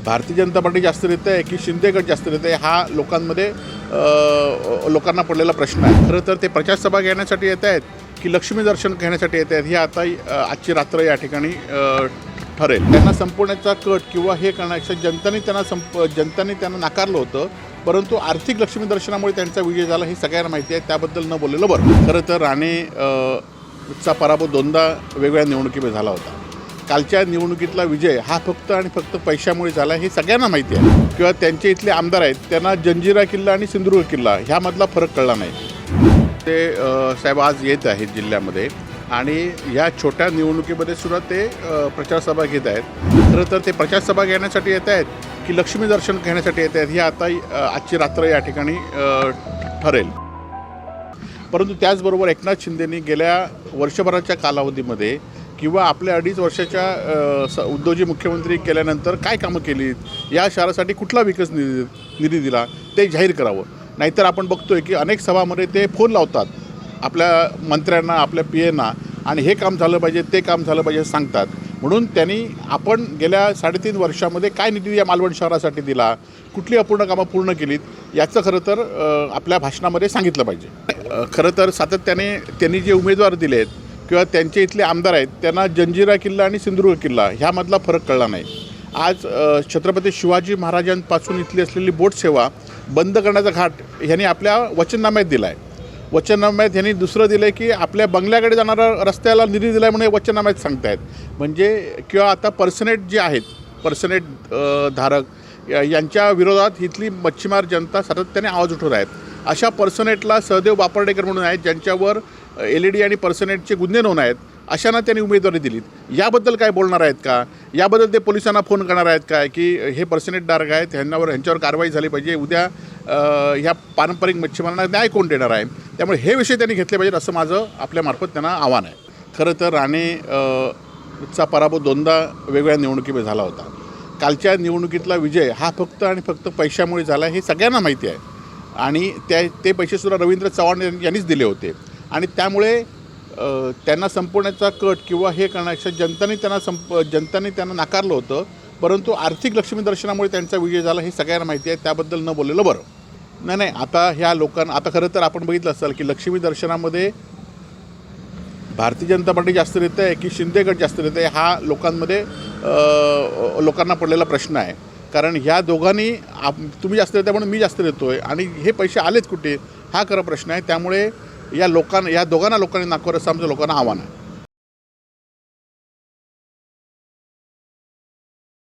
Bharatiya Janata party जास्त देत आहे की शिंदे गट जास्त देत आहे हा लोकांमध्ये लोकांना पडलेला प्रश्न आहे। खरं तर ते प्रचारसभा घेण्यासाठी येत आहेत की लक्ष्मी दर्शन घेण्यासाठी येत आहेत ही आता आजची रात्र या ठिकाणी ठरेल। त्यांना संपवण्याचा कट किंवा हे करण्यापेक्षा जनताने त्यांना नाकारलं होतं, परंतु आर्थिक लक्ष्मी दर्शनामुळे त्यांचा विजय झाला हे सगळ्यांना माहिती आहे। त्याबद्दल न बोललेलं बरं। खरं तर राणेचा पराभव दोनदा वेगवेगळ्या निवडणुकीमध्ये झाला होता। कालच्या निवडणुकीतला विजय हा फक्त आणि फक्त पैशामुळे झाला हे सगळ्यांना माहिती आहे। किंवा त्यांचे इथले आमदार आहेत त्यांना जंजिरा किल्ला आणि सिंधुदुर्ग किल्ला ह्यामधला फरक कळला नाही। ते साहेब आज येत आहेत जिल्ह्यामध्ये आणि ह्या छोट्या निवडणुकीमध्ये सुद्धा ते प्रचारसभा घेत आहेत। खरं तर ते प्रचारसभा घेण्यासाठी येत आहेत की लक्ष्मी दर्शन घेण्यासाठी येत आहेत ही आता आजची रात्र या ठिकाणी ठरेल। परंतु त्याचबरोबर एकनाथ शिंदेंनी गेल्या वर्षभराच्या कालावधीमध्ये किंवा आपल्या 2.5 वर्षाच्या उद्धवजी मुख्यमंत्री केल्यानंतर काय कामं केली, या शहरासाठी कुठला विकास निधी दिला ते जाहीर करावं। नाहीतर आपण बघतोय की अनेक सभामध्ये ते फोन लावतात आपल्या मंत्र्यांना, आपल्या पीएना आणि हे काम झालं पाहिजे ते काम झालं पाहिजे सांगतात। म्हणून त्यांनी आपण गेल्या 3.5 वर्षामध्ये काय निधी या मालवण शहरासाठी दिला, कुठली अपूर्ण कामं पूर्ण केलीत याचं खरं तर आपल्या भाषणामध्ये सांगितलं पाहिजे। खरं तर सातत्याने त्यांनी जे उमेदवार दिले आहेत किंवा त्यांचे इथले आमदार आहेत त्यांना जंजिरा किल्ला आणि सिंधुदुर्ग किल्ला ह्यामधला फरक कळला नाही। आज छत्रपती शिवाजी महाराजांपासून इथली असलेली बोट सेवा बंद करण्याचा घाट ह्यांनी आपल्या वचननाम्यात दिला आहे। वचननाम्यात ह्यांनी दुसरं दिलं आहे की आपल्या बंगल्याकडे जाणारा रस्त्याला निधी दिला आहे म्हणून वचननाम्यात सांगतायत। म्हणजे किंवा आता पर्सनेट जे आहेत, पर्सनेट धारक यांच्या विरोधात इथली मच्छीमार जनता सातत्याने आवाज उठवत आहेत। अशा पर्सनेटला सहदेव बापर्डेकर म्हणून आहेत ज्यांच्यावर LED आणि पर्सनेटचे गुन्हे नोंद आहेत, अशांना त्यांनी उमेदवारी दिलीत। याबद्दल काय बोलणार आहेत का? याबद्दल ते पोलिसांना फोन करणार आहेत काय की हे पर्सनेटधारक आहेत ह्यांच्यावर कारवाई झाली पाहिजे, उद्या ह्या पारंपरिक मच्छीमारांना न्याय कोण देणार आहे? त्यामुळे हे विषय त्यांनी घेतले पाहिजेत असं माझं आपल्यामार्फत त्यांना आव्हान आहे। खरं तर राणेचा पराभव दोनदा वेगवेगळ्या निवडणुकीमध्ये झाला होता। कालच्या निवडणुकीतला विजय हा फक्त आणि फक्त पैशामुळे झाला हे सगळ्यांना माहिती आहे आणि ते पैसेसुद्धा रवींद्र चव्हाण यांनीच दिले होते आणि त्यामुळे त्यांना संपवण्याचा कट किंवा हे करण्यापेक्षा जनताने त्यांना नाकारलं होतं, परंतु आर्थिक लक्ष्मी दर्शनामुळे त्यांचा विजय झाला हे सगळ्यांना माहिती आहे। त्याबद्दल न बोललेलं बरं। नाही आता ह्या लोकांना आता खरं तर आपण बघितलं असाल की लक्ष्मी दर्शनामध्ये भारतीय जनता पार्टी जास्त देत आहे की शिंदे गट जास्त देत आहे हा लोकांना पडलेला प्रश्न आहे। कारण ह्या दोघांनी तुम्ही जास्त देताय म्हणून मी जास्त देतोय आणि हे पैसे आलेच कुठे हा खरा प्रश्न आहे। त्यामुळे या दोघांना लोकांनी नाकारलं असं आमच्या लोकांना आव्हान आहे।